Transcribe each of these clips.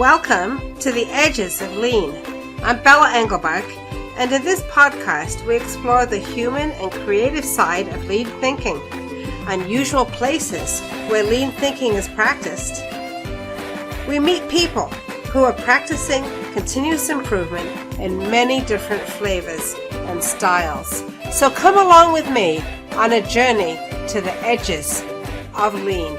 Welcome to the Edges of Lean. I'm Bella Engelbach, and in this podcast we explore the human and creative side of lean thinking, unusual places where lean thinking is practiced. We meet people who are practicing continuous improvement in many different flavors and styles. So come along with me on a journey to the edges of lean.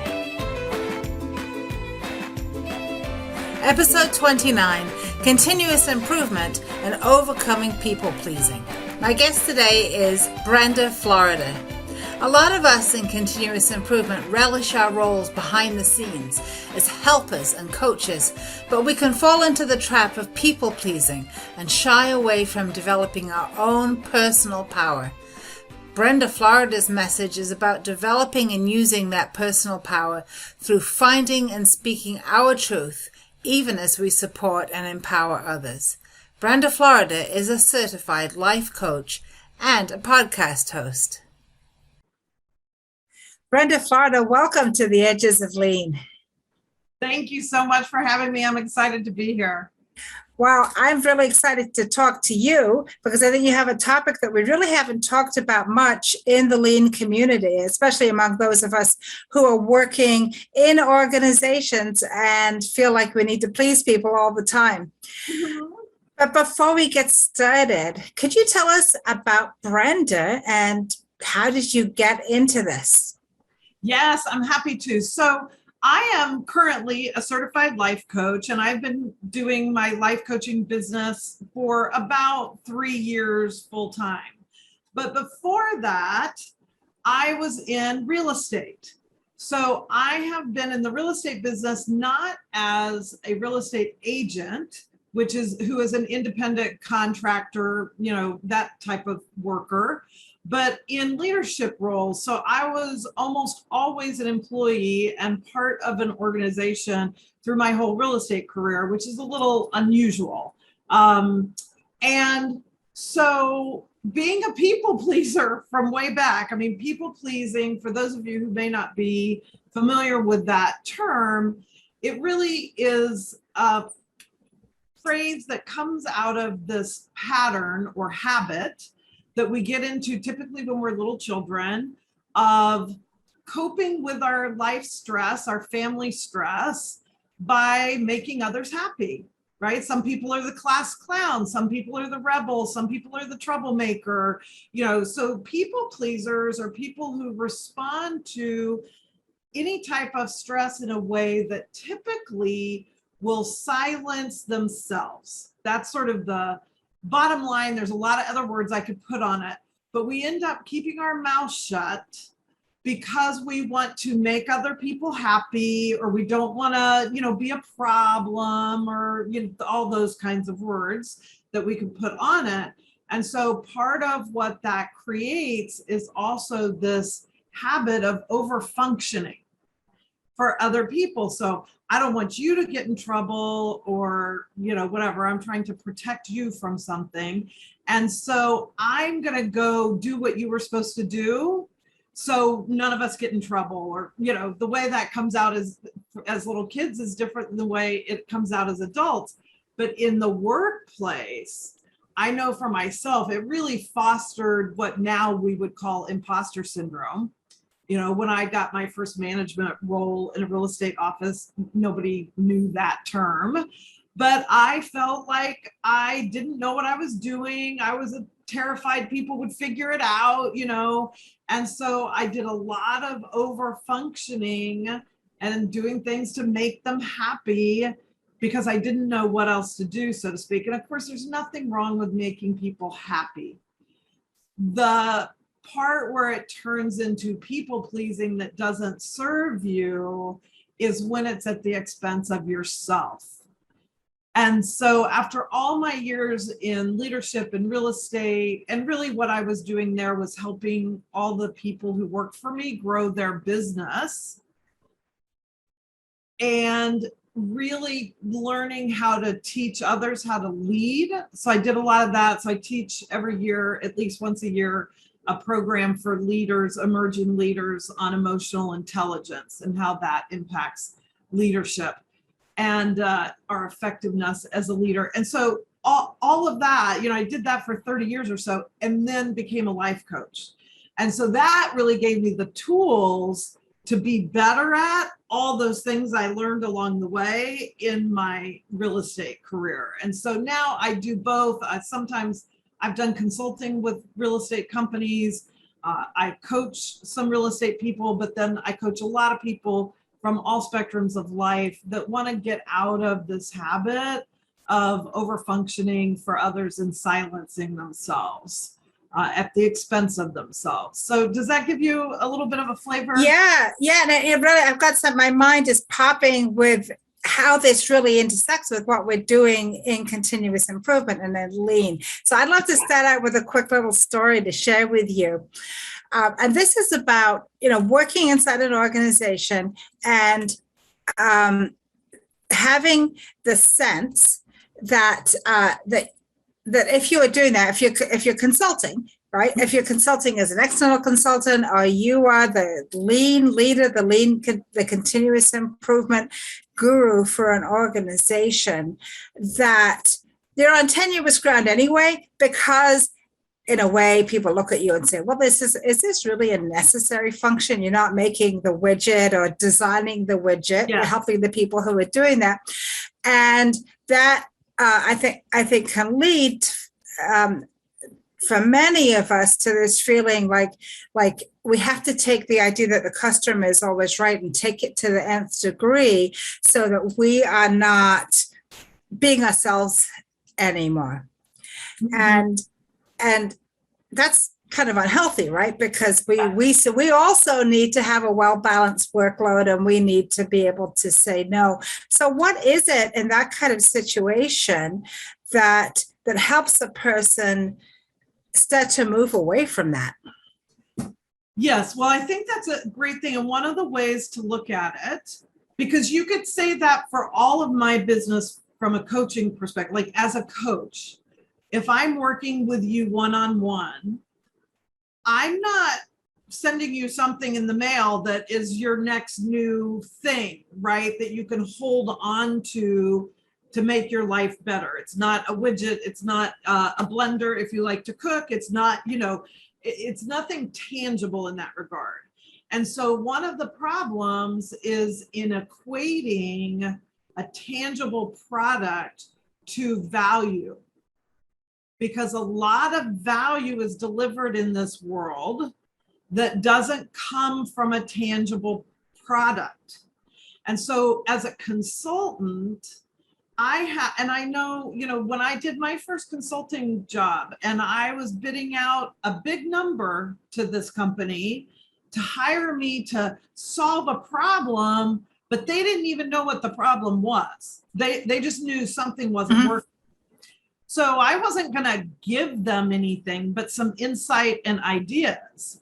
Episode 29, Continuous Improvement and Overcoming People-Pleasing. My guest today is Brenda Florida. A lot of us in continuous improvement relish our roles behind the scenes as helpers and coaches, but we can fall into the trap of people-pleasing and shy away from developing our own personal power. Brenda Florida's message is about developing and using that personal power through finding and speaking our truth, even as we support and empower others. Brenda Florida is a certified life coach and a podcast host. Brenda Florida, welcome to the Edges of Lean. Thank you so much for having me. I'm excited to be here. Well, I'm really excited to talk to you because I think you have a topic that we really haven't talked about much in the lean community, especially among those of us who are working in organizations and feel like we need to please people all the time. Mm-hmm. But before we get started, could you tell us about Brenda and how did you get into this? Yes, I'm happy to. So I am currently a certified life coach, and I've been doing my life coaching business for about 3 years full time. But before that, I was in real estate. So I have been in the real estate business not as a real estate agent, who is an independent contractor, that type of worker, but in leadership roles. So I was almost always an employee and part of an organization through my whole real estate career, which is a little unusual. And so being a people pleaser from way back, people pleasing, for those of you who may not be familiar with that term, it really is a phrase that comes out of this pattern or habit that we get into typically when we're little children of coping with our life stress, our family stress, by making others happy, right? Some people are the class clown, some people are the rebel, some people are the troublemaker, so people pleasers are people who respond to any type of stress in a way that typically will silence themselves. That's sort of the bottom line. There's a lot of other words I could put on it, but we end up keeping our mouth shut because we want to make other people happy, or we don't want to, be a problem, or all those kinds of words that we could put on it. And so part of what that creates is also this habit of over-functioning for other people. So I don't want you to get in trouble, or, whatever. I'm trying to protect you from something. And so I'm going to go do what you were supposed to do, so none of us get in trouble. Or, the way that comes out as little kids is different than the way it comes out as adults. But in the workplace, I know for myself, it really fostered what now we would call imposter syndrome. When I got my first management role in a real estate office, nobody knew that term, but I felt like I didn't know what I was doing. I was terrified people would figure it out, and so I did a lot of over functioning and doing things to make them happy because I didn't know what else to do, so to speak. And of course, there's nothing wrong with making people happy. The part where it turns into people pleasing that doesn't serve you is when it's at the expense of yourself. And so after all my years in leadership and real estate, and really what I was doing there was helping all the people who worked for me grow their business and really learning how to teach others how to lead. So I did a lot of that. So I teach every year, at least once a year, a program for leaders, emerging leaders, on emotional intelligence and how that impacts leadership. and our effectiveness as a leader. And so all of that, I did that for 30 years or so, and then became a life coach. And so that really gave me the tools to be better at all those things I learned along the way in my real estate career. And so now I do both. Sometimes I've done consulting with real estate companies. I coach some real estate people, but then I coach a lot of people from all spectrums of life that want to get out of this habit of over-functioning for others and silencing themselves at the expense of themselves. So does that give you a little bit of a flavor? Yeah. And it really, I've got some, my mind is popping with how this really intersects with what we're doing in continuous improvement and then lean. So I'd love to start out with a quick little story to share with you. And this is about, working inside an organization and having the sense that that if you are doing that, if you're consulting, right? If you're consulting as an external consultant, or you are the lean leader, the continuous improvement guru for an organization, that they're on tenuous ground anyway, because in a way, people look at you and say, well, is this really a necessary function? You're not making the widget or designing the widget. Yeah. You're helping the people who are doing that. And that, I think can lead for many of us to this feeling like we have to take the idea that the customer is always right and take it to the nth degree so that we are not being ourselves anymore. Mm-hmm. And that's kind of unhealthy, right? Because we also need to have a well-balanced workload, and we need to be able to say no. So what is it in that kind of situation that helps a person start to move away from that? Yes, well, I think that's a great thing. And one of the ways to look at it, because you could say that for all of my business from a coaching perspective, like as a coach, if I'm working with you one-on-one, I'm not sending you something in the mail that is your next new thing, right? That you can hold on to make your life better. It's not a widget. It's not a blender if you like to cook. It's not, it's nothing tangible in that regard. And so one of the problems is in equating a tangible product to value, because a lot of value is delivered in this world that doesn't come from a tangible product. And so as a consultant, I know, when I did my first consulting job and I was bidding out a big number to this company to hire me to solve a problem, but they didn't even know what the problem was. They just knew something wasn't working. So I wasn't going to give them anything but some insight and ideas,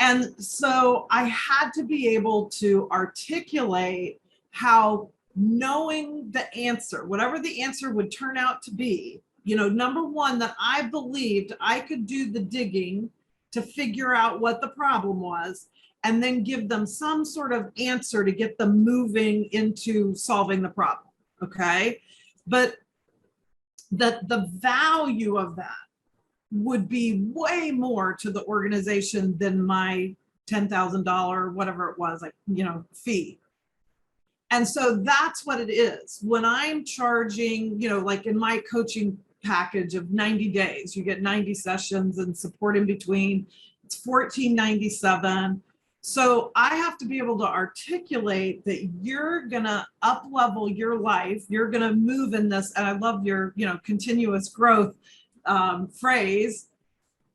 And so I had to be able to articulate how knowing the answer, whatever the answer would turn out to be, number one, that I believed I could do the digging to figure out what the problem was, and then give them some sort of answer to get them moving into solving the problem. Okay. But the value of that would be way more to the organization than my $10,000, whatever it was, fee. And so that's what it is. When I'm charging, like in my coaching package of 90 days, you get 90 sessions and support in between. It's $14.97. So I have to be able to articulate that you're going to up level your life. You're going to move in this. And I love your, continuous growth phrase,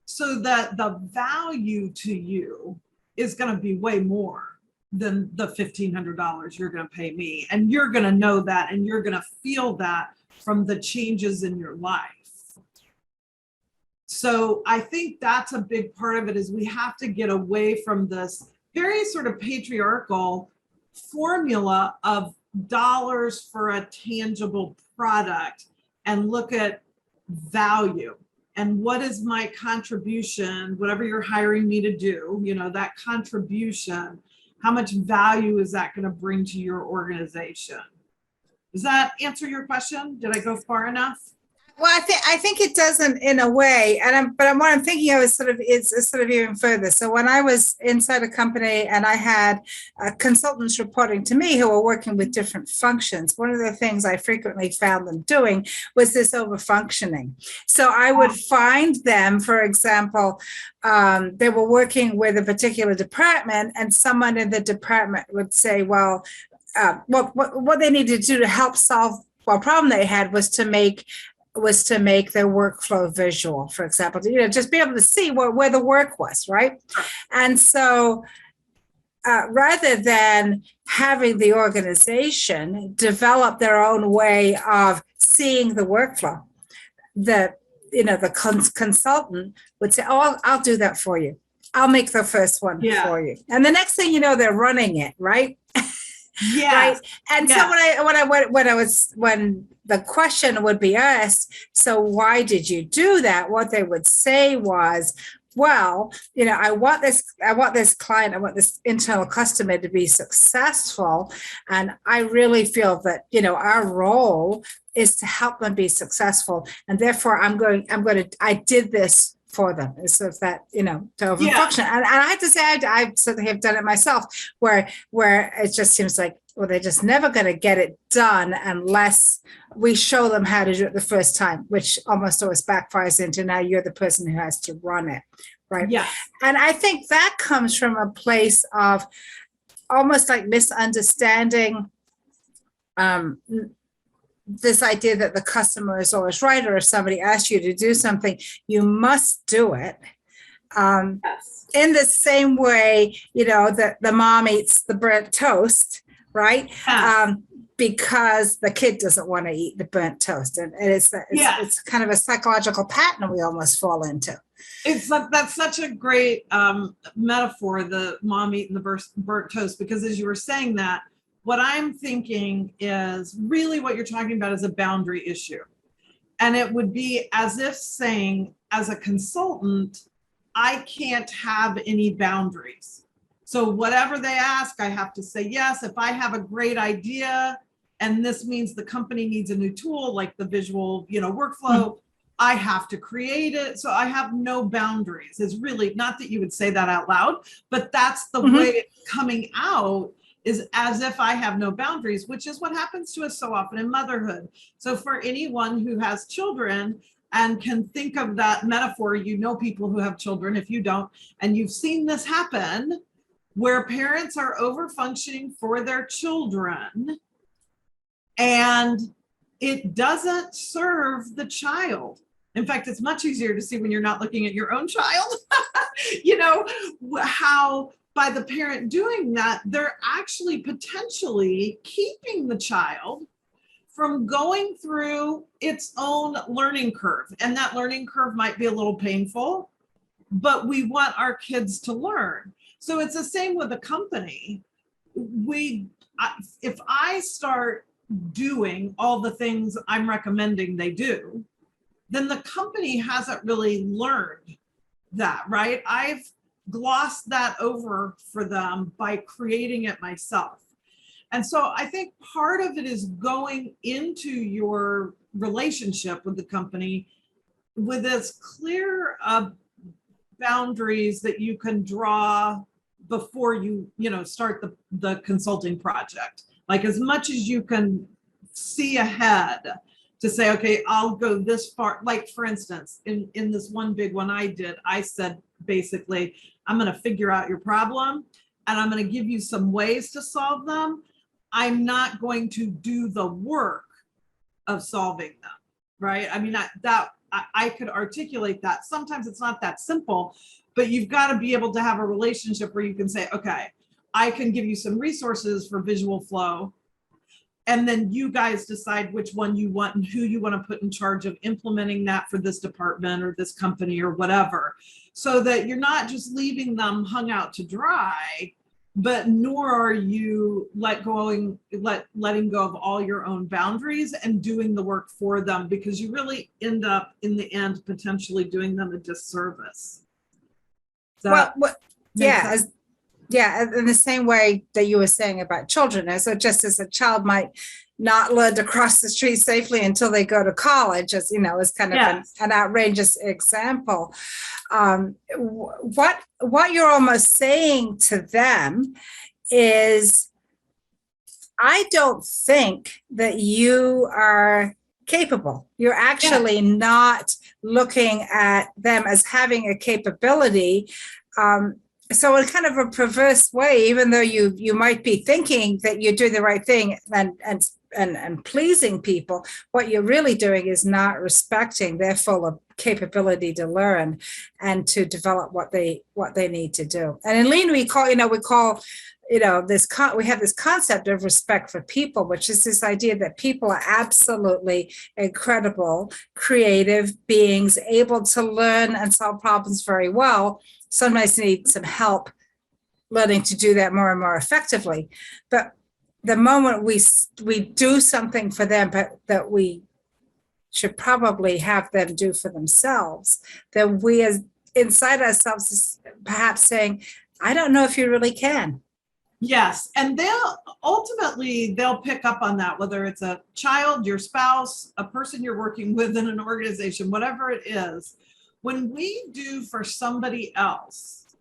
so that the value to you is going to be way more than the $1,500 you're going to pay me. And you're going to know that, and you're going to feel that from the changes in your life. So I think that's a big part of it, is we have to get away from this very sort of patriarchal formula of dollars for a tangible product, and look at value. And what is my contribution, whatever you're hiring me to do, that contribution, how much value is that going to bring to your organization? Does that answer your question? Did I go far enough? Well, I think it doesn't in a way, but what I'm thinking of is sort of even further. So when I was inside a company and I had consultants reporting to me who were working with different functions, one of the things I frequently found them doing was this over-functioning. So I would find them, for example, they were working with a particular department, and someone in the department would say, well, what they needed to do to help solve a problem they had was to make their workflow visual, for example, just be able to see where the work was, right? And so rather than having the organization develop their own way of seeing the workflow, the consultant would say, oh, I'll do that for you. I'll make the first one for you. And the next thing you know, they're running it, right? Yeah. Right. And so when the question would be asked, so why did you do that? What they would say was, well, I want this client, I want this internal customer to be successful. And I really feel that, our role is to help them be successfore. And therefore I did this for them. So that, to overfunction. And I have to say, I certainly have done it myself, where it just seems like, well, they're just never going to get it done unless we show them how to do it the first time, which almost always backfires into now you're the person who has to run it, right? Yeah. And I think that comes from a place of almost like misunderstanding this idea that the customer is always right, or if somebody asks you to do something, you must do it. Yes. In the same way, that the mom eats the burnt toast, right? Yeah. Because the kid doesn't want to eat the burnt toast. And it's kind of a psychological pattern we almost fall into. That's such a great metaphor, the mom eating the burnt toast, because as you were saying that, what I'm thinking is really what you're talking about is a boundary issue. And it would be as if saying, as a consultant, I can't have any boundaries. So whatever they ask, I have to say yes. If I have a great idea, and this means the company needs a new tool, like the visual, workflow, I have to create it. So I have no boundaries. It's really not that you would say that out loud, but that's the way it's coming out, is as if I have no boundaries, which is what happens to us so often in motherhood. So for anyone who has children and can think of that metaphor, people who have children, if you don't, and you've seen this happen, where parents are over-functioning for their children, and it doesn't serve the child. In fact, it's much easier to see when you're not looking at your own child, how by the parent doing that, they're actually potentially keeping the child from going through its own learning curve. And that learning curve might be a little painful, but we want our kids to learn. So it's the same with a company. If I start doing all the things I'm recommending they do, then the company hasn't really learned that, right? I've glossed that over for them by creating it myself. And so I think part of it is going into your relationship with the company with as clear boundaries that you can draw before you start the consulting project. Like as much as you can see ahead to say, okay, I'll go this far. Like for instance, in this one big one I did, I said, basically, I'm going to figure out your problem and I'm going to give you some ways to solve them. I'm not going to do the work of solving them, right? I mean, I could articulate that. Sometimes it's not that simple, but you've got to be able to have a relationship where you can say, okay, I can give you some resources for visual flow, and then you guys decide which one you want and who you want to put in charge of implementing that for this department or this company or whatever, so that you're not just leaving them hung out to dry, but nor are you letting go of all your own boundaries and doing the work for them, because you really end up in the end potentially doing them a disservice. Yeah, in the same way that you were saying about children. So just as a child might not learn to cross the street safely until they go to college, as you know, is kind of an outrageous example. What you're almost saying to them is, I don't think that you are capable. You're actually not looking at them as having a capability. So in kind of a perverse way, even though you might be thinking that you're doing the right thing and pleasing people, what you're really doing is not respecting their full capability to learn and to develop what they need to do. And in Lean, we have this concept of respect for people, which is this idea that people are absolutely incredible, creative beings, able to learn and solve problems very well. Sometimes need some help learning to do that more and more effectively. But the moment we do something for them, but that we should probably have them do for themselves, then we as inside ourselves is perhaps saying, I don't know if you really can. Yes. And they'll pick up on that, whether it's a child, your spouse, a person you're working with in an organization, whatever it is. When we do for somebody else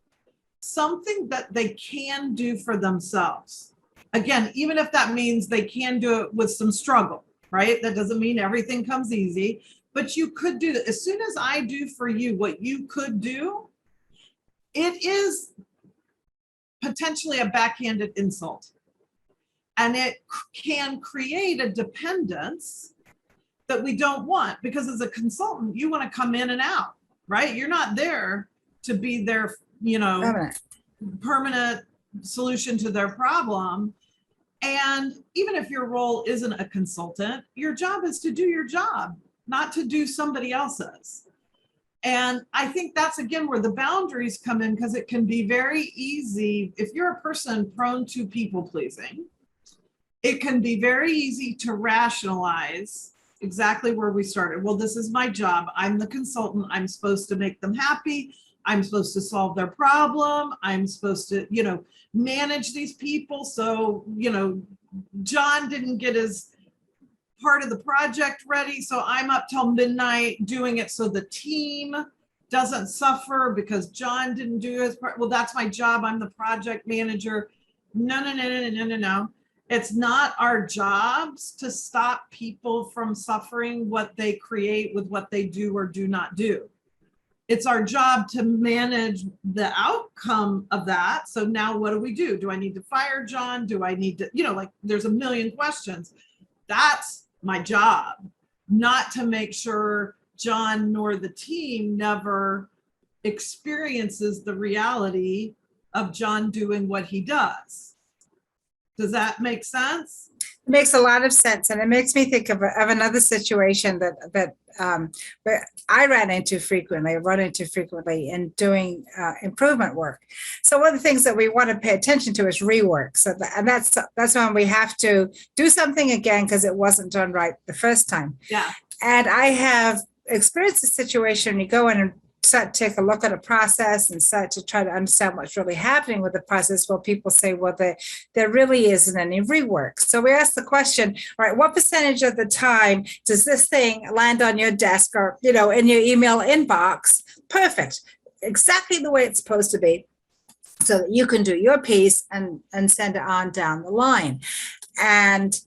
something that they can do for themselves, again, even if that means they can do it with some struggle, right? That doesn't mean everything comes easy, but you could do that. As soon as I do for you what you could do, it is potentially a backhanded insult. And it can create a dependence that we don't want, because as a consultant, you want to come in and out, right? You're not there to be their, permanent solution to their problem. And even if your role isn't a consultant, your job is to do your job, not to do somebody else's. And I think that's, again, where the boundaries come in, because it can be very easy. If you're a person prone to people pleasing, it can be very easy to rationalize exactly where we started. Well, this is my job. I'm the consultant. I'm supposed to make them happy. I'm supposed to solve their problem. I'm supposed to, manage these people. So, John didn't get his part of the project ready, so I'm up till midnight doing it so the team doesn't suffer because John didn't do his part. Well, that's my job. I'm the project manager. No. It's not our jobs to stop people from suffering what they create with what they do or do not do. It's our job to manage the outcome of that. So now what do? Do I need to fire John? Do I need to, there's a million questions. That's my job, not to make sure John nor the team never experiences the reality of John doing what he does. Does that make sense? It makes a lot of sense. And it makes me think of another situation that I run into frequently in doing improvement work. So one of the things that we want to pay attention to is rework. So that's when we have to do something again because it wasn't done right the first time. Yeah. And I have experienced a situation, you go in and start to take a look at a process and start to try to understand what's really happening with the process. Well, people say, well, there really isn't any rework. So we ask the question, all right, what percentage of the time does this thing land on your desk or, in your email inbox? Perfect. Exactly the way it's supposed to be, so that you can do your piece and send it on down the line. And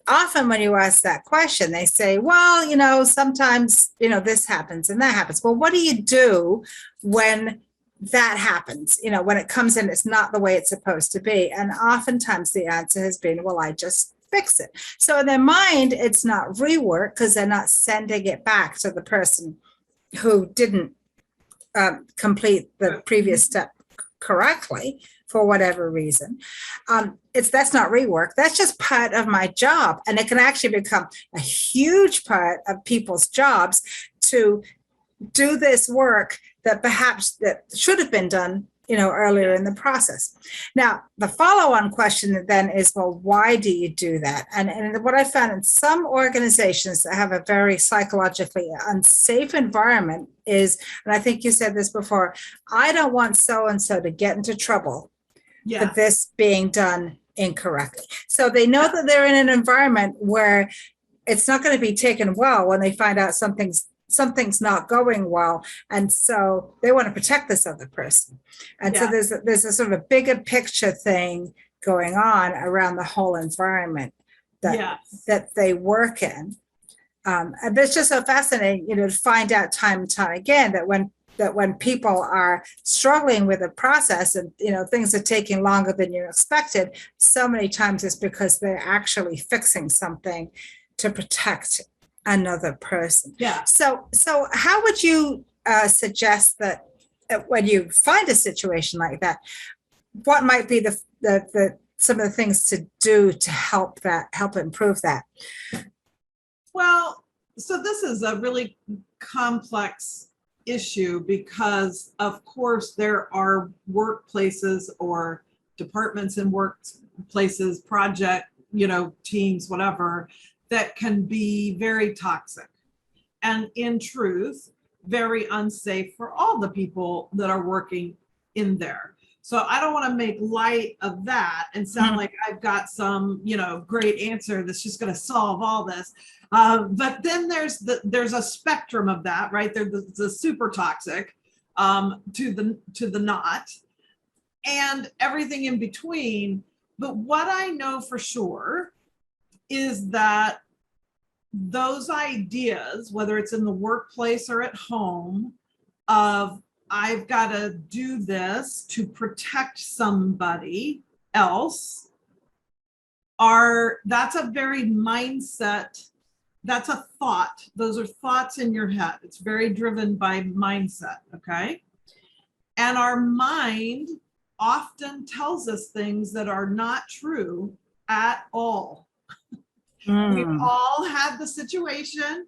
often when you ask that question, they say, well, sometimes, this happens and that happens. Well, what do you do when that happens? When it comes in, it's not the way it's supposed to be. And oftentimes the answer has been, well, I just fix it. So in their mind, it's not rework because they're not sending it back to the person who didn't complete the previous step correctly for whatever reason. That's not rework. That's just part of my job. And it can actually become a huge part of people's jobs to do this work that perhaps that should have been done, earlier in the process. Now, the follow-on question then is, well, why do you do that? And what I found in some organizations that have a very psychologically unsafe environment is, and I think you said this before, I don't want so-and-so to get into trouble. Yeah. for this being done incorrectly. So they know that they're in an environment where it's not going to be taken well when they find out something's not going well, and so they want to protect this other person. And so there's a sort of a bigger picture thing going on around the whole environment that they work in. But it's just so fascinating, to find out time and time again that when people are struggling with a process and things are taking longer than you expected, so many times it's because they're actually fixing something to protect another person. Yeah. So how would you suggest that when you find a situation like that, what might be the some of the things to do to help improve that? Well, so this is a really complex issue because, of course, there are workplaces or departments in workplaces, project, teams, whatever, that can be very toxic and, in truth, very unsafe for all the people that are working in there. So I don't want to make light of that and sound like I've got some, great answer that's just going to solve all this. But then there's a spectrum of that, right? There's the super toxic to the not, and everything in between. But what I know for sure is that those ideas, whether it's in the workplace or at home, of I've got to do this to protect somebody else, that's a very mindset. That's a thought. Those are thoughts in your head. It's very driven by mindset, okay? And our mind often tells us things that are not true at all. We've all had the situation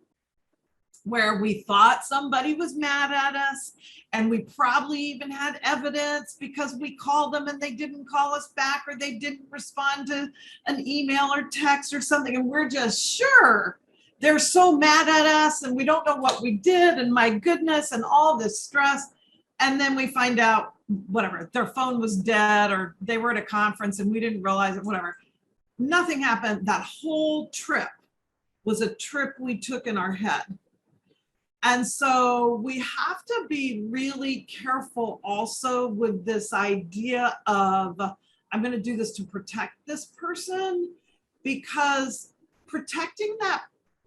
where we thought somebody was mad at us, and we probably even had evidence because we called them and they didn't call us back, or they didn't respond to an email or text or something, and we're just sure they're so mad at us and we don't know what we did, and my goodness, and all this stress. And then we find out, whatever, their phone was dead, or they were at a conference and we didn't realize it, whatever. Nothing happened. That whole trip was a trip we took in our head. And so we have to be really careful also with this idea of, I'm going to do this to protect this person, because protecting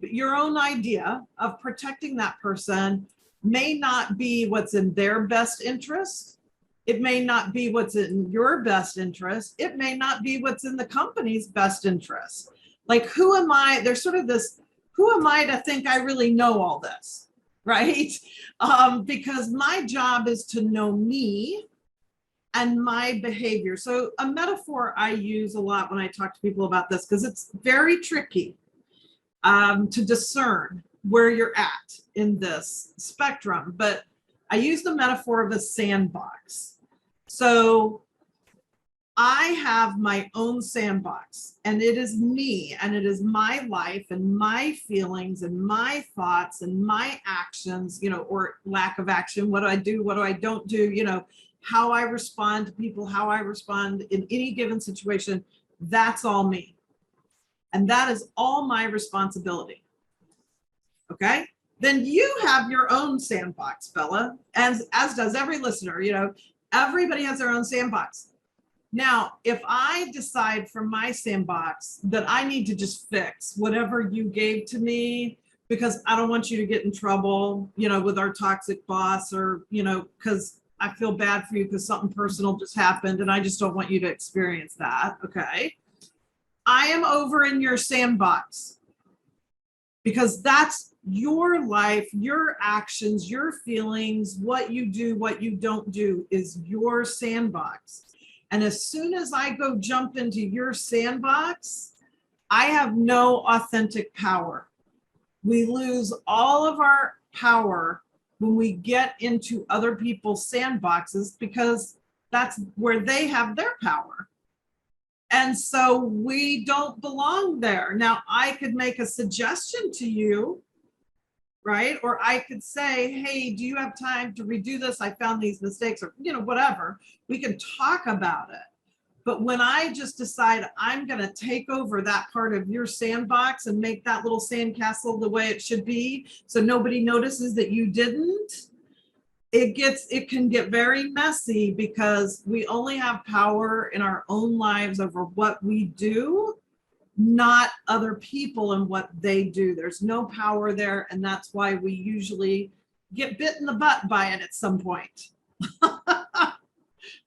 your own idea of protecting that person may not be what's in their best interest. It may not be what's in your best interest. It may not be what's in the company's best interest. Like, who am I? There's sort of this, who am I to think I really know all this, right? Because my job is to know me and my behavior. So a metaphor I use a lot when I talk to people about this, because it's very tricky to discern where you're at in this spectrum. But I use the metaphor of a sandbox. So I have my own sandbox, and it is me, and it is my life and my feelings and my thoughts and my actions, or lack of action. What do I do? What do I don't do? How I respond to people, how I respond in any given situation. That's all me. And that is all my responsibility. Okay? Then you have your own sandbox, Bella, as does every listener. Everybody has their own sandbox. Now, if I decide from my sandbox that I need to just fix whatever you gave to me because I don't want you to get in trouble, with our toxic boss, or, because I feel bad for you because something personal just happened and I just don't want you to experience that. Okay. I am over in your sandbox, because that's your life, your actions, your feelings, what you do, what you don't do is your sandbox. And as soon as I go jump into your sandbox, I have no authentic power. We lose all of our power when we get into other people's sandboxes, because that's where they have their power. And so we don't belong there. Now, I could make a suggestion to you, right? Or I could say, hey, do you have time to redo this? I found these mistakes, or, whatever. We can talk about it. But when I just decide I'm going to take over that part of your sandbox and make that little sandcastle the way it should be, so nobody notices that you didn't, it can get very messy, because we only have power in our own lives over what we do, not other people and what they do. There's no power there. And that's why we usually get bit in the butt by it at some point.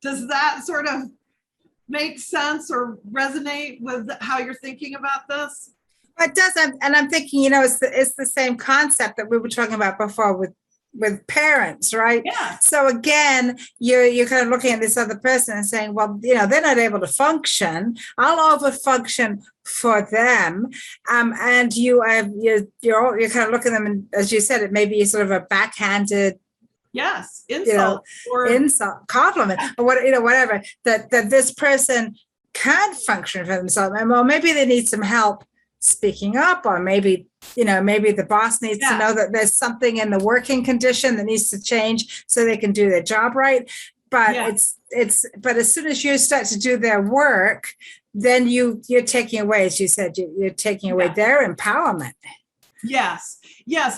Does that sort of make sense or resonate with how you're thinking about this? It does, and I'm thinking, it's the same concept that we were talking about before with parents, right? Yeah. So again, you're kind of looking at this other person and saying, well, they're not able to function. I'll over function for them, and you're kind of looking at them, and as you said, it may be sort of a backhanded. Yes, insult compliment, or whatever, that this person can't function for themselves, and well, maybe they need some help speaking up, or maybe the boss needs to know that there's something in the working condition that needs to change so they can do their job right. But but as soon as you start to do their work, then you're taking away, as you said, you're taking away their empowerment. Yes,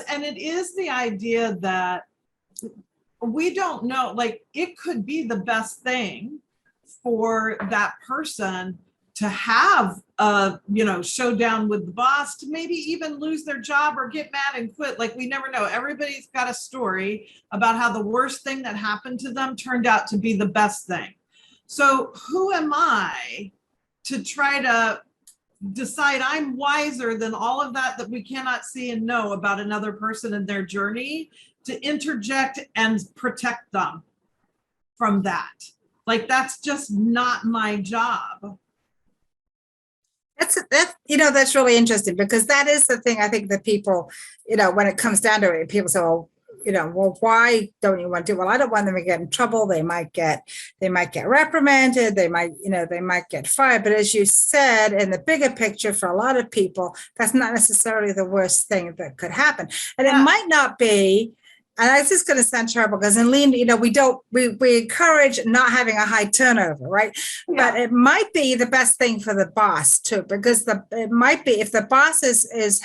and it is the idea that we don't know, like, it could be the best thing for that person to have a showdown with the boss, to maybe even lose their job or get mad and quit. Like, we never know. Everybody's got a story about how the worst thing that happened to them turned out to be the best thing. So who am I to try to decide I'm wiser than all of that we cannot see and know about another person and their journey, to interject and protect them from that? Like, that's just not my job. That's really interesting, because that is the thing I think that people, when it comes down to it, people say, well, why don't you want to? Well, I don't want them to get in trouble. They might get reprimanded. They might get fired. But as you said, in the bigger picture, for a lot of people, that's not necessarily the worst thing that could happen. And it might not be. And it's just going to sound terrible, because in lean, we encourage not having a high turnover, right? Yeah. But it might be the best thing for the boss too, because it might be, if the boss is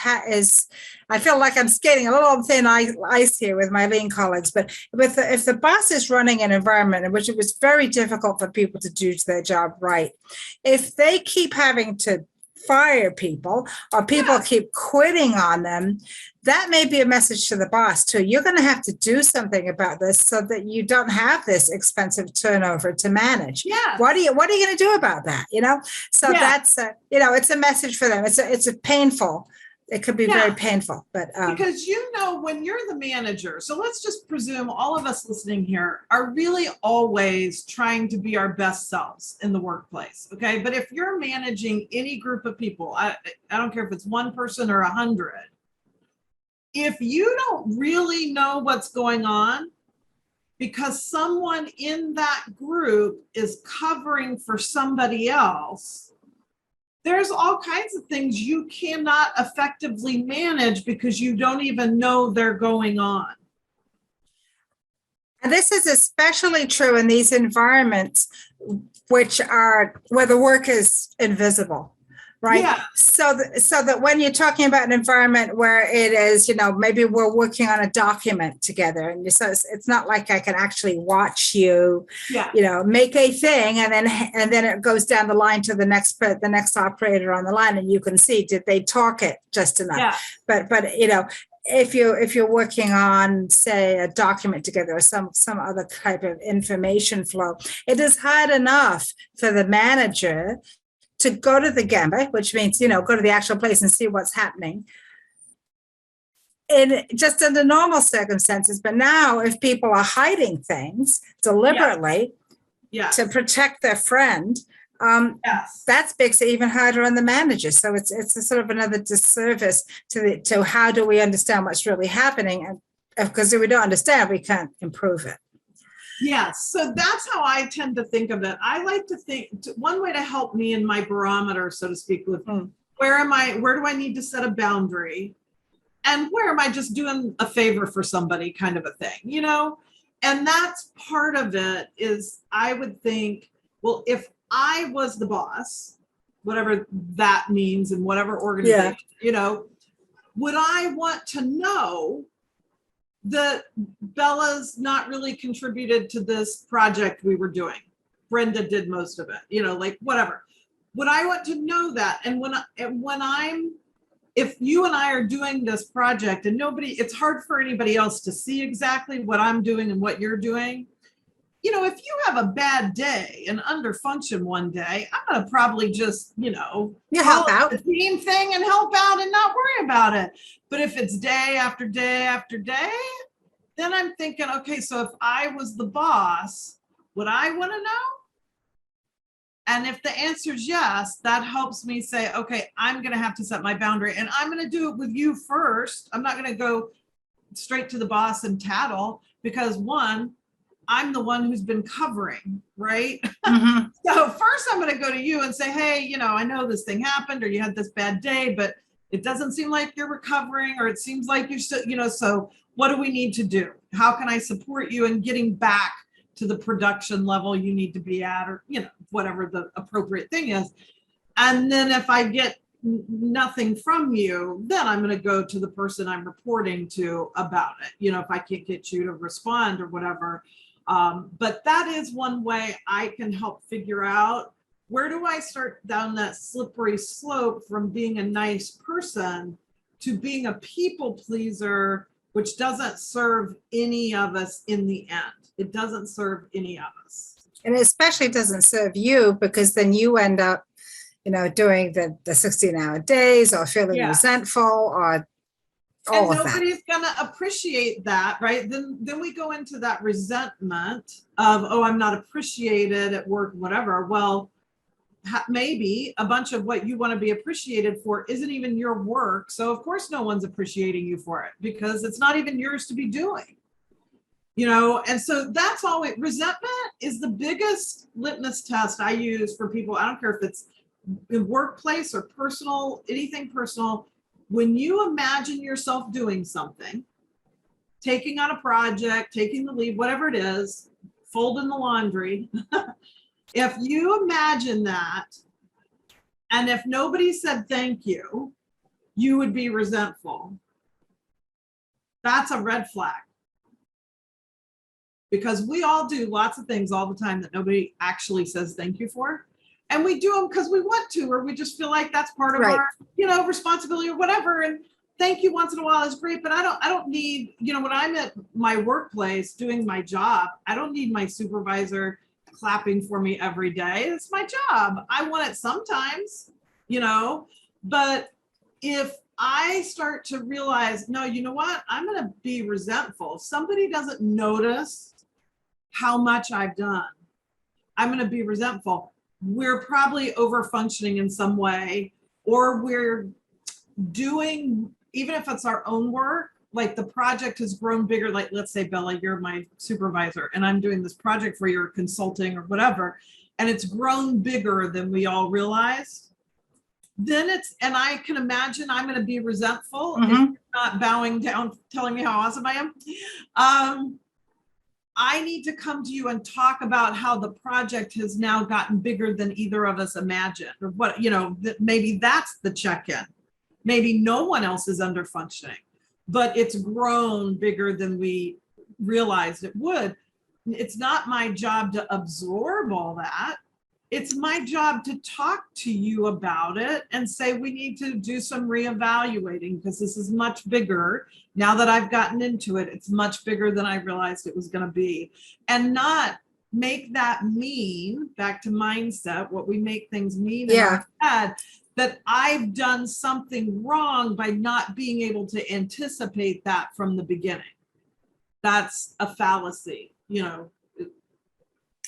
I feel like I'm skating a little on thin ice here with my lean colleagues, but if the boss is running an environment in which it was very difficult for people to do their job right, if they keep having to fire people, or people keep quitting on them, that may be a message to the boss too. You're going to have to do something about this so that you don't have this expensive turnover to manage. Yeah. What are you going to do about that? So that's it's a message for them. It's a painful. It could be very painful, but because when you're the manager, so let's just presume all of us listening here are really always trying to be our best selves in the workplace. Okay. But if you're managing any group of people, I don't care if it's one person or 100, if you don't really know what's going on because someone in that group is covering for somebody else, there's all kinds of things you cannot effectively manage because you don't even know they're going on. And this is especially true in these environments where the work is invisible, right? Yeah. So that when you're talking about an environment where it is, maybe we're working on a document together, and so it's not like I can actually watch you, make a thing, and then it goes down the line to the next operator on the line, and you can see, did they talk it just enough? Yeah. But if you're working on, say, a document together, or some other type of information flow, it is hard enough for the manager to go to the Gemba, which means, go to the actual place and see what's happening just under normal circumstances. But now if people are hiding things deliberately to protect their friend, that makes it even harder on the manager. So it's a sort of another disservice to how do we understand what's really happening? And because if we don't understand, we can't improve it. Yes. So that's how I tend to think of it. I like to think one way to help me in my barometer, so to speak, with where do I need to set a boundary, and where am I just doing a favor for somebody, kind of a thing, And that's part of it is, I would think, well, if I was the boss, whatever that means in whatever organization, would I want to know that Bella's not really contributed to this project we were doing? Brenda did most of it, whatever. Would I want to know that? And if you and I are doing this project and it's hard for anybody else to see exactly what I'm doing and what you're doing. If you have a bad day and underfunction one day, I'm going to probably just, help out the team thing and help out and not worry about it. But if it's day after day after day, then I'm thinking, okay, so if I was the boss, would I want to know? And if the answer is yes, that helps me say, okay, I'm going to have to set my boundary and I'm going to do it with you first. I'm not going to go straight to the boss and tattle because one, I'm the one who's been covering, right? Mm-hmm. So first I'm going to go to you and say, hey, I know this thing happened or you had this bad day, but it doesn't seem like you're recovering or it seems like you're still, so what do we need to do? How can I support you in getting back to the production level you need to be at or, whatever the appropriate thing is. And then if I get nothing from you, then I'm going to go to the person I'm reporting to about it. If I can't get you to respond or whatever. But that is one way I can help figure out where do I start down that slippery slope from being a nice person to being a people pleaser, which doesn't serve any of us in the end. It doesn't serve any of us. And it especially doesn't serve you because then you end up, doing the 16-hour days or feeling resentful or all of that. And nobody's going to appreciate that, right? Then we go into that resentment of, I'm not appreciated at work, whatever. Well, maybe a bunch of what you want to be appreciated for isn't even your work. So of course no one's appreciating you for it because it's not even yours to be doing. And so that's always, resentment is the biggest litmus test I use for people. I don't care if it's in workplace or personal, anything personal. When you imagine yourself doing something, taking on a project, taking the lead, whatever it is, folding the laundry, if you imagine that, and if nobody said thank you, you would be resentful. That's a red flag. Because we all do lots of things all the time that nobody actually says thank you for. And we do them because we want to, or we just feel like that's part of our, responsibility or whatever. And thank you once in a while is great, but I don't need, when I'm at my workplace doing my job, I don't need my supervisor clapping for me every day. It's my job. I want it sometimes, but if I start to realize, no, you know what? I'm going to be resentful. If somebody doesn't notice how much I've done, I'm going to be resentful. We're probably over functioning in some way, or we're doing, even if it's our own work, like the project has grown bigger. Like, let's say, Bella, you're my supervisor and I'm doing this project for your consulting or whatever, and it's grown bigger than we all realized. Then and I can imagine I'm going to be resentful if you're not bowing down, telling me how awesome I am. I need to come to you and talk about how the project has now gotten bigger than either of us imagined, or what, maybe that's the check-in. Maybe no one else is under functioning, but it's grown bigger than we realized it would. It's not my job to absorb all that. It's my job to talk to you about it and say, we need to do some reevaluating because this is much bigger. Now that I've gotten into it, it's much bigger than I realized it was going to be. And not make that mean, back to mindset, what we make things mean in our head, that I've done something wrong by not being able to anticipate that from the beginning. That's a fallacy,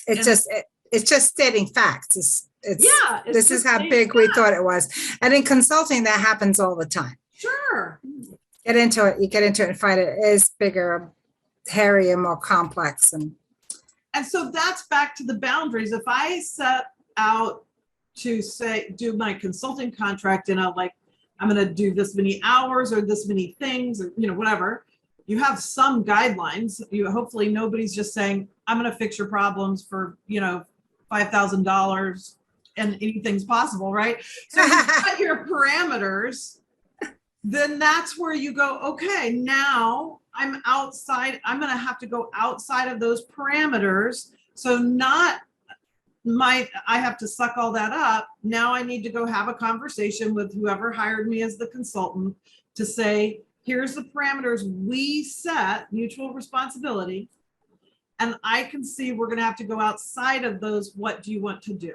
It's just stating facts. This is how big we thought it was. And in consulting, that happens all the time. Sure. You get into it and find it is bigger, hairier, more complex. And so that's back to the boundaries. If I set out to do my consulting contract and I'm going to do this many hours or this many things or, whatever, you have some guidelines. Hopefully nobody's just saying, I'm going to fix your problems for, $5,000 and anything's possible, right? So you set your parameters, then that's where you go, okay, now I'm outside. I'm going to have to go outside of those parameters. So I have to suck all that up. Now I need to go have a conversation with whoever hired me as the consultant to say, here's the parameters we set, mutual responsibility. And I can see we're going to have to go outside of those. What do you want to do?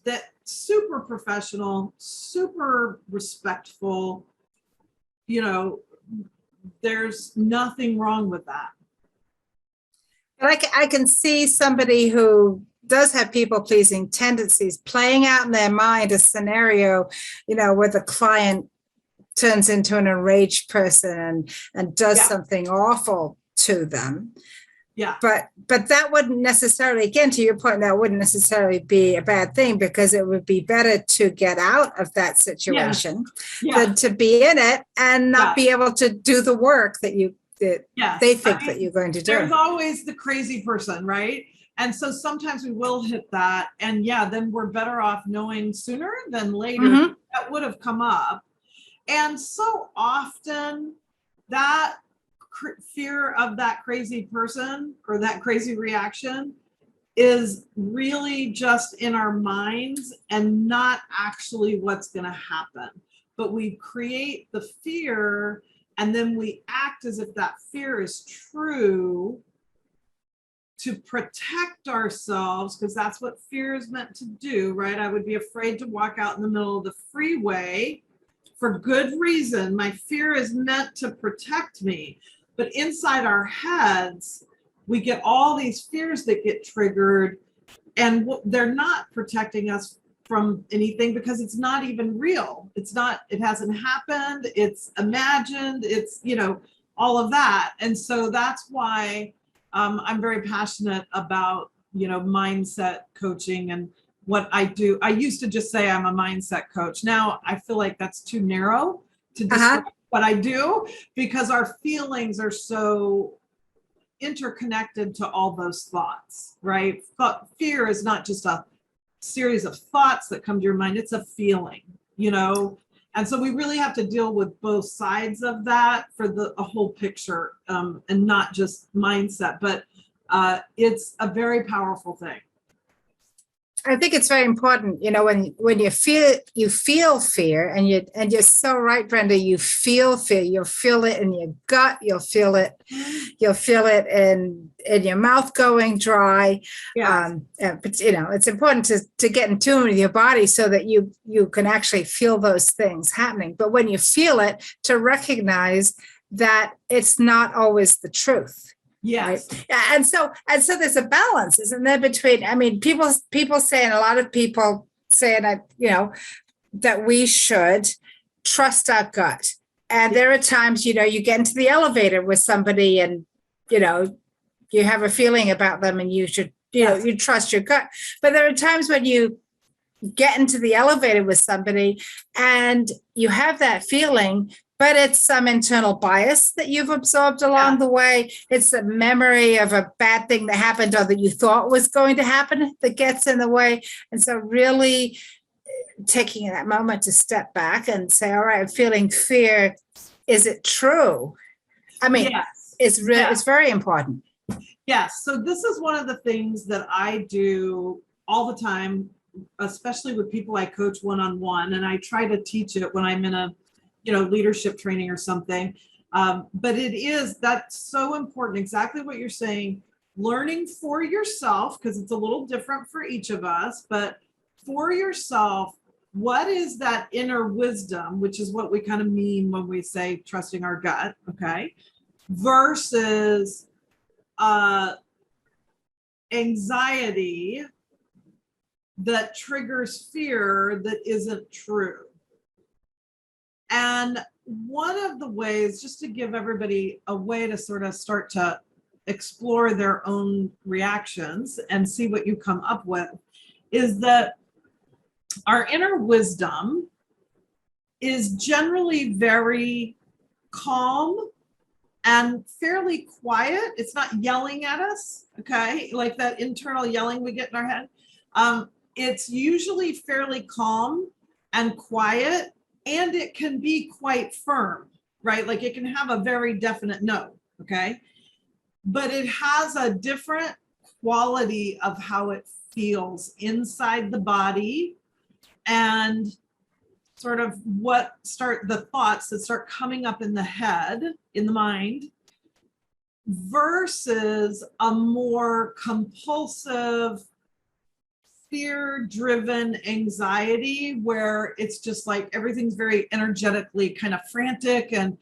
That super professional, super respectful, there's nothing wrong with that. I can see somebody who does have people-pleasing tendencies playing out in their mind a scenario, where the client turns into an enraged person and does something awful to them. Yeah. But that wouldn't necessarily, again, to your point, that wouldn't necessarily be a bad thing, because it would be better to get out of that situation than to be in it and not be able to do the work that they think that you're going to do. There's always the crazy person, right? And so sometimes we will hit that. And then we're better off knowing sooner than later that would have come up. And so often that fear of that crazy person or that crazy reaction is really just in our minds and not actually what's going to happen. But we create the fear and then we act as if that fear is true to protect ourselves, because that's what fear is meant to do, right? I would be afraid to walk out in the middle of the freeway for good reason. My fear is meant to protect me. But inside our heads, we get all these fears that get triggered, and they're not protecting us from anything because it's not even real. It hasn't happened. It's imagined. It's, all of that. And so that's why I'm very passionate about, mindset coaching and what I do. I used to just say I'm a mindset coach. Now I feel like that's too narrow to describe what I do, because our feelings are so interconnected to all those thoughts, right? Fear is not just a series of thoughts that come to your mind. It's a feeling, and so we really have to deal with both sides of that for a whole picture, and not just mindset, but it's a very powerful thing. I think it's very important, when you feel fear, and you're so right, Brenda, you feel fear, you'll feel it in your gut, you'll feel it in your mouth going dry. But it's important to get in tune with your body so that you can actually feel those things happening. But when you feel it, to recognize that it's not always the truth. Yes. Right? And so there's a balance, isn't there, between, people saying, a lot of people saying that we should trust our gut. And there are times, you get into the elevator with somebody and, you have a feeling about them and you should, you trust your gut. But there are times when you get into the elevator with somebody and you have that feeling, but it's some internal bias that you've absorbed along the way. It's a memory of a bad thing that happened or that you thought was going to happen that gets in the way. And so really taking that moment to step back and say, all right, I'm feeling fear. Is it true? It's very important. Yes. So this is one of the things that I do all the time, especially with people I coach one-on-one. And I try to teach it when I'm in a leadership training or something. But that's so important. Exactly what you're saying, learning for yourself, because it's a little different for each of us, but for yourself, what is that inner wisdom, which is what we kind of mean when we say trusting our gut, okay, versus anxiety that triggers fear that isn't true. And one of the ways, just to give everybody a way to sort of start to explore their own reactions and see what you come up with, is that our inner wisdom is generally very calm and fairly quiet. It's not yelling at us, okay? Like that internal yelling we get in our head. It's usually fairly calm and quiet, and it can be quite firm, right? Like it can have a very definite no, okay? But it has a different quality of how it feels inside the body, and sort of the thoughts that start coming up in the head, in the mind, versus a more compulsive, fear-driven anxiety where it's just like everything's very energetically kind of frantic and,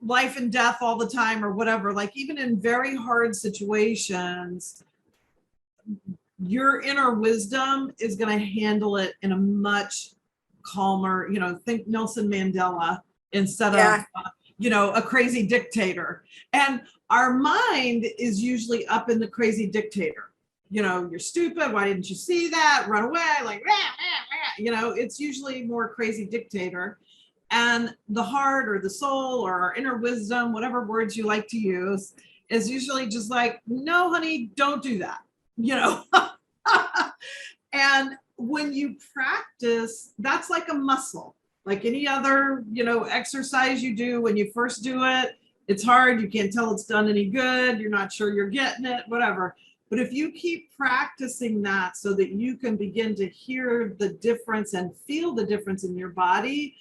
life and death all the time or whatever. Like even in very hard situations, your inner wisdom is going to handle it in a much calmer, think Nelson Mandela instead of, a crazy dictator. And our mind is usually up in the crazy dictator. You're stupid. Why didn't you see that? Run away. Like, it's usually more crazy dictator. And the heart or the soul or our inner wisdom, whatever words you like to use, is usually just like, no, honey, don't do that. And when you practice, that's like a muscle, like any other, exercise you do. When you first do it, it's hard. You can't tell it's done any good. You're not sure you're getting it, whatever. But if you keep practicing that so that you can begin to hear the difference and feel the difference in your body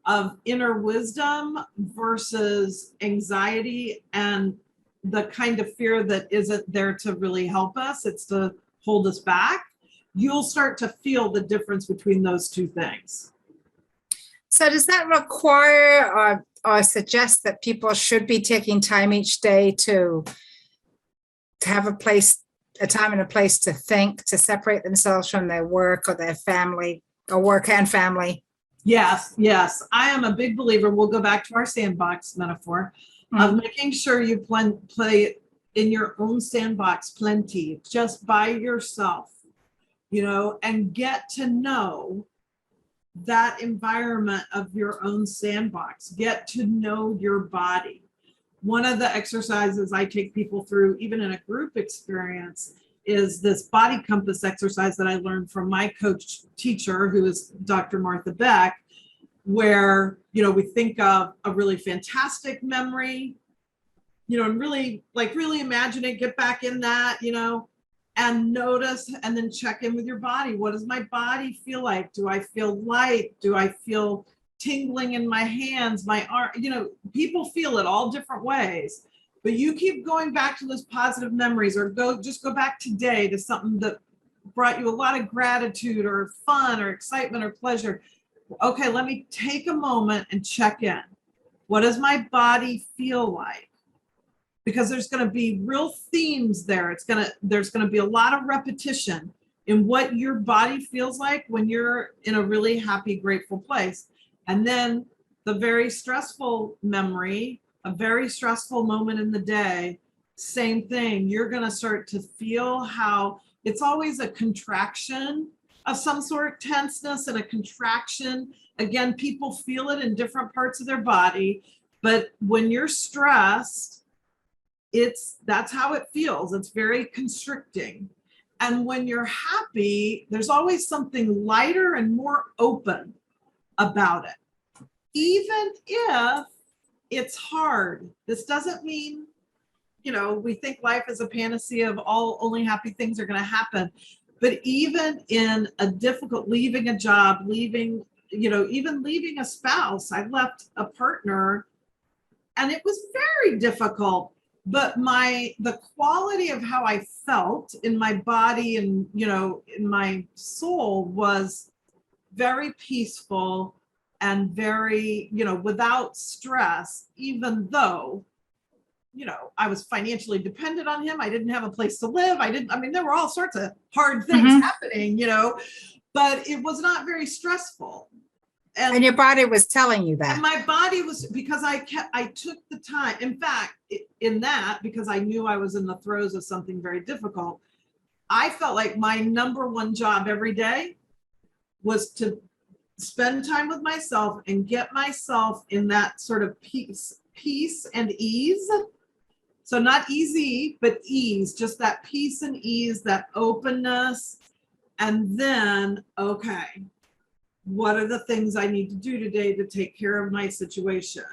of inner wisdom versus anxiety and the kind of fear that isn't there to really help us, it's to hold us back, you'll start to feel the difference between those two things. So does that require or suggest that people should be taking time each day to have a time and a place to think, to separate themselves from their work or their family, or work and family? Yes. I am a big believer. We'll go back to our sandbox metaphor of making sure you play in your own sandbox plenty, just by yourself, and get to know that environment of your own sandbox. Get to know your body. One of the exercises I take people through, even in a group experience, is this body compass exercise that I learned from my teacher, who is Dr. Martha Beck, where, we think of a really fantastic memory, and really imagine it, get back in that, and notice, and then check in with your body. What does my body feel like? Do I feel light? Do I feel tingling in my hands, my arm? People feel it all different ways. But you keep going back to those positive memories, or go back today to something that brought you a lot of gratitude or fun or excitement or pleasure. Okay, let me take a moment and check in. What does my body feel like? Because there's going to be real themes there. There's going to be a lot of repetition in what your body feels like when you're in a really happy, grateful place. And then the very stressful memory, a very stressful moment in the day, same thing. You're going to start to feel how it's always a contraction of some sort, tenseness and a contraction. Again, people feel it in different parts of their body, but when you're stressed, that's how it feels. It's very constricting. And when you're happy, there's always something lighter and more open about it. Even if it's hard. This doesn't mean, we think life is a panacea of only happy things are going to happen. But even in a difficult, leaving a job, even leaving a spouse, I left a partner and it was very difficult. But the quality of how I felt in my body and, in my soul was very peaceful and very, without stress, even though, I was financially dependent on him. I didn't have a place to live. There were all sorts of hard things happening, but it was not very stressful. And your body was telling you that. And my body was, because I took the time. In fact, because I knew I was in the throes of something very difficult, I felt like my number one job every day was to spend time with myself and get myself in that sort of peace peace and ease. So not easy, but ease, just that peace and ease, that openness. And then, okay, what are the things I need to do today to take care of my situation?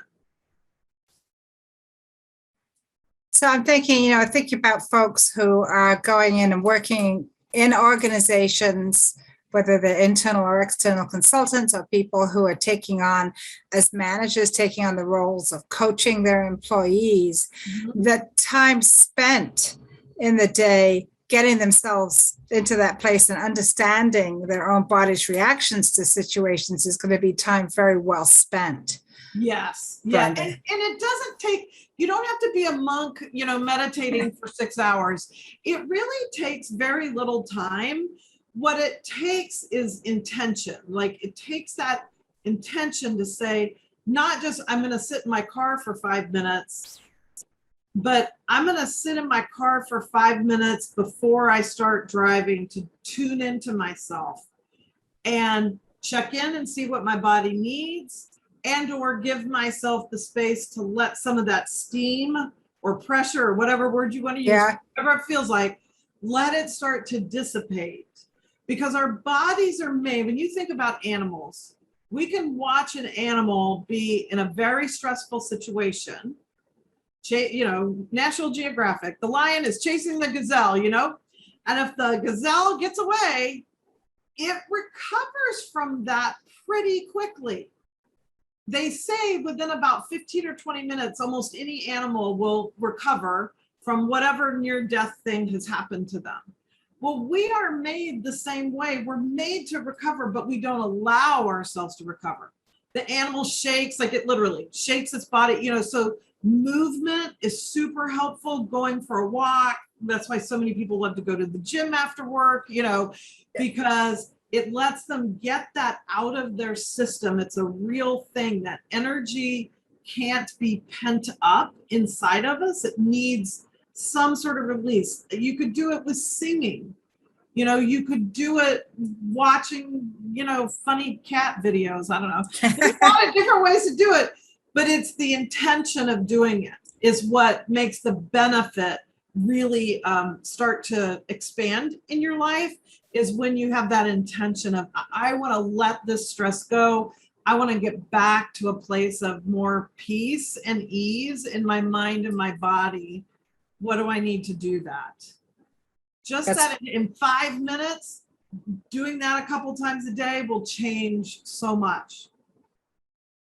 So I'm thinking, thinking about folks who are going in and working in organizations, whether they're internal or external consultants, or people who are taking on, as managers, taking on the roles of coaching their employees, that time spent in the day getting themselves into that place and understanding their own body's reactions to situations is going to be time very well spent. Yes. Yeah. Brenda. And it doesn't take, you don't have to be a monk, meditating for 6 hours. It really takes very little time. What it takes is intention. Like it takes that intention to say, not just I'm going to sit in my car for 5 minutes, but I'm going to sit in my car for 5 minutes before I start driving to tune into myself and check in and see what my body needs, and or give myself the space to let some of that steam or pressure or whatever word you want to use, whatever it feels like, let it start to dissipate. Because our bodies are made, when you think about animals, we can watch an animal be in a very stressful situation. National Geographic, the lion is chasing the gazelle, and if the gazelle gets away, it recovers from that pretty quickly. They say within about 15 or 20 minutes, almost any animal will recover from whatever near-death thing has happened to them. Well, we are made the same way. We're made to recover, but we don't allow ourselves to recover. The animal shakes, like it literally shakes its body, so movement is super helpful. Going for a walk. That's why so many people love to go to the gym after work, because it lets them get that out of their system. It's a real thing. That energy can't be pent up inside of us. It needs some sort of release. You could do it with singing. You could do it watching, funny cat videos. I don't know. There's a lot of different ways to do it, but it's the intention of doing it is what makes the benefit really start to expand in your life, is when you have that intention of, I want to let this stress go. I want to get back to a place of more peace and ease in my mind and my body. What do I need to do that? That in 5 minutes, doing that a couple times a day will change so much.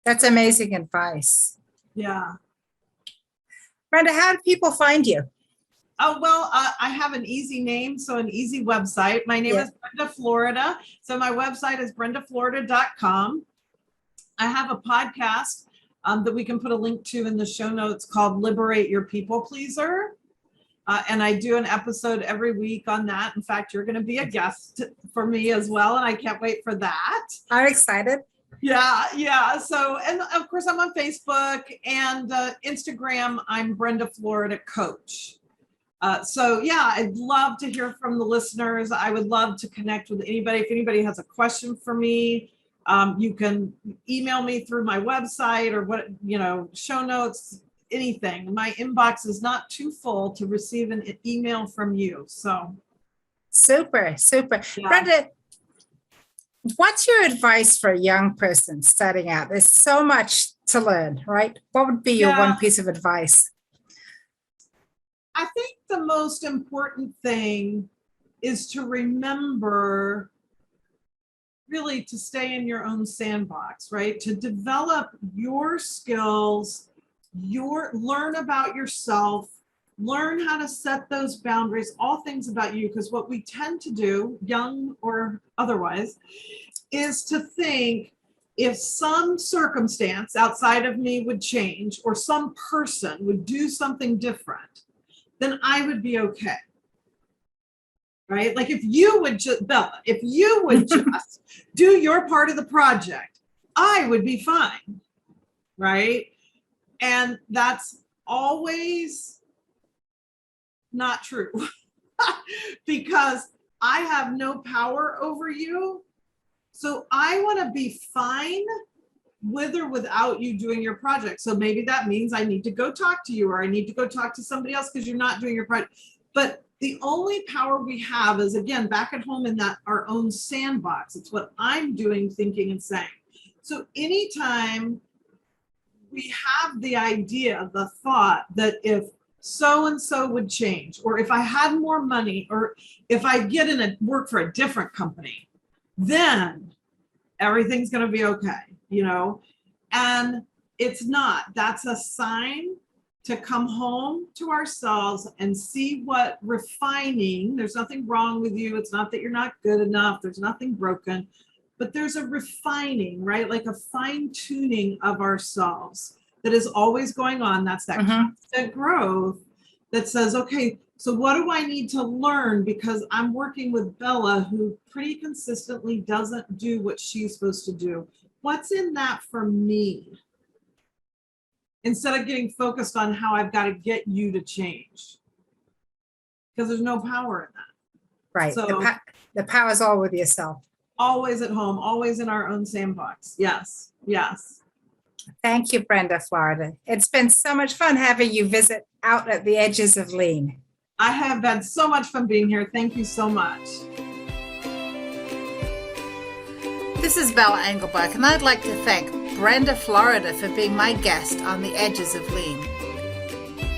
That's amazing advice. Yeah. Brenda, how do people find you? Oh, well, I have an easy name, so an easy website. My name is Brenda Florida. So my website is brendaflorida.com. I have a podcast that we can put a link to in the show notes called Liberate Your People Pleaser. And I do an episode every week on that. In fact, you're going to be a guest for me as well, and I can't wait for that. I'm excited. Yeah. So, and of course, I'm on Facebook and Instagram. I'm Brenda Florida Coach. So yeah, I'd love to hear from the listeners. I would love to connect with anybody. If anybody has a question for me, you can email me through my website or show notes, anything. My inbox is not too full to receive an email from you. So super. Yeah. Brenda, what's your advice for a young person starting out? There's so much to learn, right? What would be your one piece of advice? I think the most important thing is to remember really to stay in your own sandbox, right? To develop your skills, learn about yourself, learn how to set those boundaries, all things about you. Because what we tend to do, young or otherwise, is to think, if some circumstance outside of me would change, or some person would do something different, then I would be okay. Right? Like if you would just, Bella, if you would just do your part of the project, I would be fine. Right? And that's always not true because I have no power over you. So I want to be fine with or without you doing your project. So maybe that means I need to go talk to you, or I need to go talk to somebody else because you're not doing your project. But the only power we have is, again, back at home in that our own sandbox. It's what I'm doing, thinking, and saying. So anytime we have the idea, the thought that if so-and-so would change, or if I had more money, or if I get in a work for a different company, then everything's going to be okay, and it's not. That's a sign to come home to ourselves and see what refining. There's nothing wrong with you. It's not that you're not good enough. There's nothing broken, but there's a refining, right? Like a fine tuning of ourselves that is always going on. That's that constant growth that says, okay, so what do I need to learn? Because I'm working with Bella, who pretty consistently doesn't do what she's supposed to do. What's in that for me? Instead of getting focused on how I've got to get you to change. Because there's no power in that. Right. So the power is all with yourself. Always at home, always in our own sandbox. Yes. Yes. Thank you, Brenda Florida. It's been so much fun having you visit Out at the Edges of Lean. I have had so much fun being here. Thank you so much. This is Bella Engelbach, and I'd like to thank Brenda Florida for being my guest on the Edges of Lean.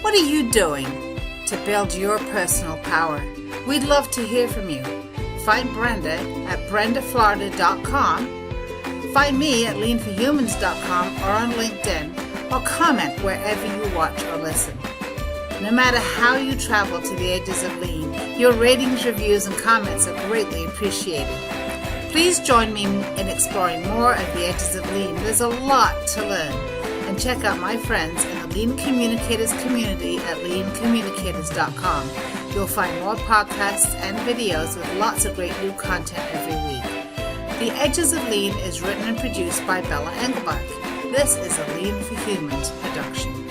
What are you doing to build your personal power? We'd love to hear from you. Find Brenda at brendaflorida.com. Find me at leanforhumans.com or on LinkedIn, or comment wherever you watch or listen. No matter how you travel to the edges of lean, your ratings, reviews, and comments are greatly appreciated. Please join me in exploring more of the edges of lean. There's a lot to learn. And check out my friends in the Lean Communicators community at leancommunicators.com. You'll find more podcasts and videos with lots of great new content every week. The Edges of Lean is written and produced by Bella Engelbach. This is a Lean for Humans production.